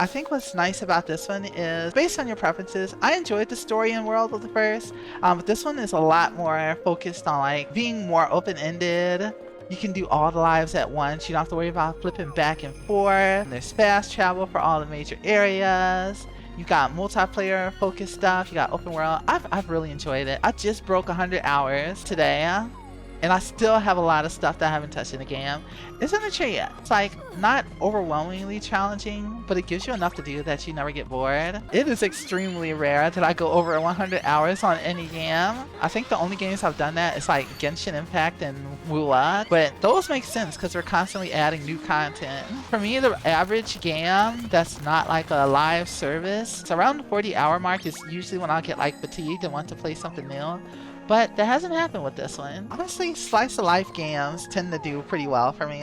I think what's nice about this one is, based on your preferences, I enjoyed the story and world of the first, but this one is a lot more focused on like being more open-ended. You can do all the lives at once. You don't have to worry about flipping back and forth. And there's fast travel for all the major areas. You got multiplayer focused stuff. You got open world. I've really enjoyed it. I just broke 100 hours today, and I still have a lot of stuff that I haven't touched in the game. It's in the tree yet. It's like not overwhelmingly challenging, but it gives you enough to do that you never get bored. It is extremely rare that I go over 100 hours on any game. I think the only games I've done that is like Genshin Impact and Wula, but those make sense because they're constantly adding new content. For me, the average game that's not like a live service, it's around the 40-hour mark is usually when I'll get like fatigued and want to play something new. But that hasn't happened with this one. Honestly, slice of life games tend to do pretty well for me,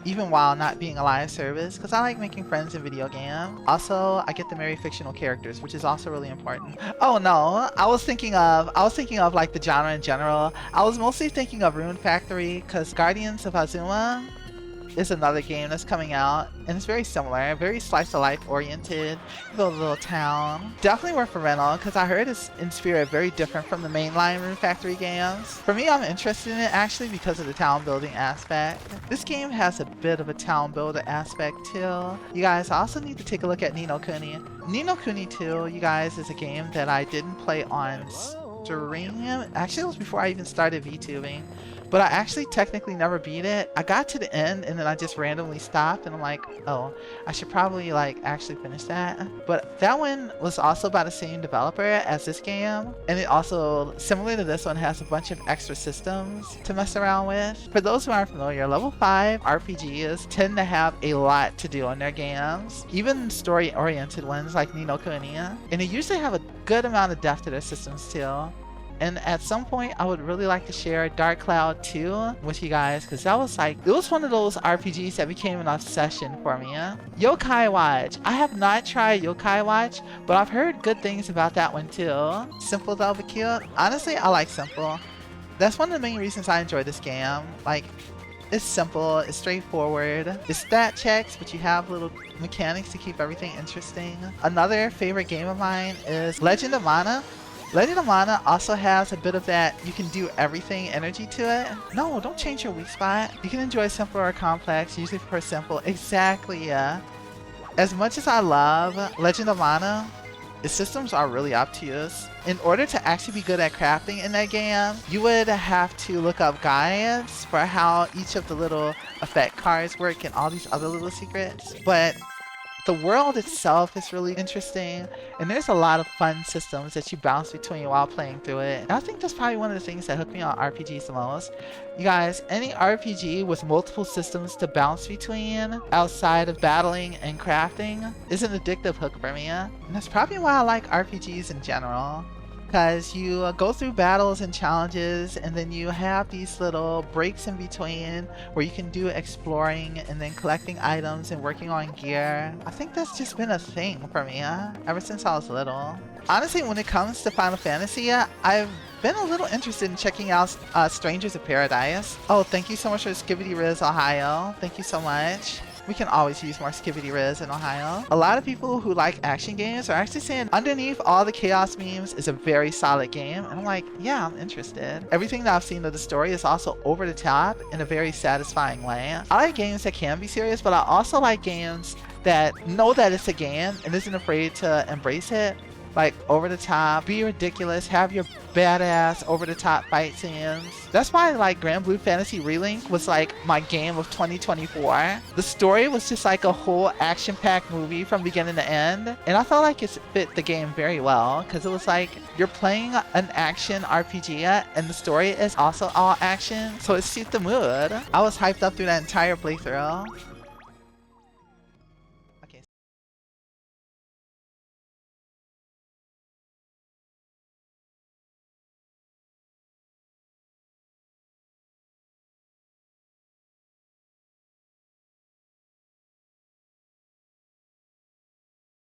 even while not being a live service, because I like making friends in video games. Also, I get to marry fictional characters, which is also really important. Oh no, I was thinking of like the genre in general. I was mostly thinking of Rune Factory, because Guardians of Azuma is another game that's coming out, and it's very similar, very slice of life oriented. You build a little town. Definitely worth a rental because I heard it's in spirit very different from the mainline Rune Factory games. For me, I'm interested in it actually because of the town building aspect. This game has a bit of a town builder aspect too. You guys also need to take a look at No Kuni. No Kuni 2, you guys, is a game that I didn't play on stream. Actually, it was before I even started VTubing. But I actually technically never beat it. I got to the end and then I just randomly stopped and I'm like, oh, I should probably like actually finish that. But that one was also by the same developer as this game. And it also, similar to this one, has a bunch of extra systems to mess around with. For those who aren't familiar, level 5 RPGs tend to have a lot to do in their games. Even story-oriented ones like No Kuni. And they usually have a good amount of depth to their systems too. And at some point, I would really like to share Dark Cloud 2 with you guys, because that was like, it was one of those RPGs that became an obsession for me. Yokai Watch. I have not tried Yokai Watch, but I've heard good things about that one too. Simple Double Cute. Honestly, I like simple. That's one of the main reasons I enjoy this game. Like, it's simple, it's straightforward. It's stat checks, but you have little mechanics to keep everything interesting. Another favorite game of mine is Legend of Mana. Legend of Mana also has a bit of that you can do everything energy to it. No, don't change your weak spot. You can enjoy simple or complex, usually prefer simple. Exactly, yeah. As much as I love Legend of Mana, its systems are really obtuse. In order to actually be good at crafting in that game, you would have to look up guides for how each of the little effect cards work and all these other little secrets. But the world itself is really interesting, and there's a lot of fun systems that you bounce between while playing through it. And I think that's probably one of the things that hooked me on RPGs the most. You guys, any RPG with multiple systems to bounce between outside of battling and crafting is an addictive hook for me. And that's probably why I like RPGs in general. Because you go through battles and challenges, and then you have these little breaks in between where you can do exploring and then collecting items and working on gear. I think that's just been a thing for me ever since I was little. Honestly, when it comes to Final Fantasy, I've been a little interested in checking out Strangers of Paradise. Oh, thank you so much for Skibidi Riz, Ohio. Thank you so much. We can always use more Skibidi Riz in Ohio. A lot of people who like action games are actually saying underneath all the chaos memes is a very solid game. And I'm like, yeah, I'm interested. Everything that I've seen of the story is also over the top in a very satisfying way. I like games that can be serious, but I also like games that know that it's a game and isn't afraid to embrace it. Like, over the top, be ridiculous, have your badass over the top fight scenes. That's why like Granblue Fantasy Re was like my game of 2024. The story was just like a whole action-packed movie from beginning to end, and I felt like it fit the game very well because it was like you're playing an action RPG and the story is also all action, so it suits the mood. I was hyped up through that entire playthrough.